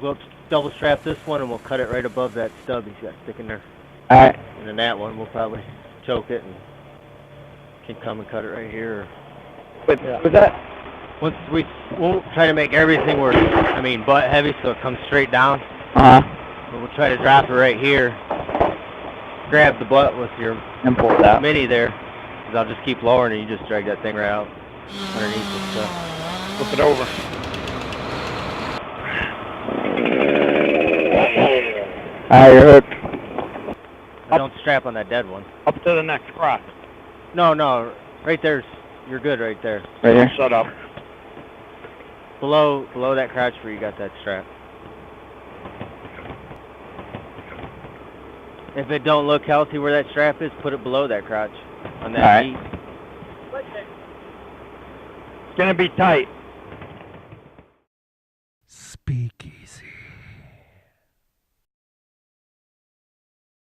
We'll go double strap this one and we'll cut it right above that stub he's got sticking there. Alright. And then that one we'll probably choke it and can come and cut it right here. With that? Once we'll try to make everything work. I mean, butt heavy so it comes straight down. Uh-huh. But we'll try to drop it right here. Grab the butt with your And pull it out. mini there. Cause I'll just keep lowering and you just drag that thing right out underneath the stuff. Flip it over. Alright, you're hooked. Don't strap on that dead one. Up to the next cross. No, right there's, you're good right there. Right here? Shut up. Below that crotch where you got that strap. If it don't look healthy where that strap is, put it below that crotch on that All right. meat. It's gonna be tight.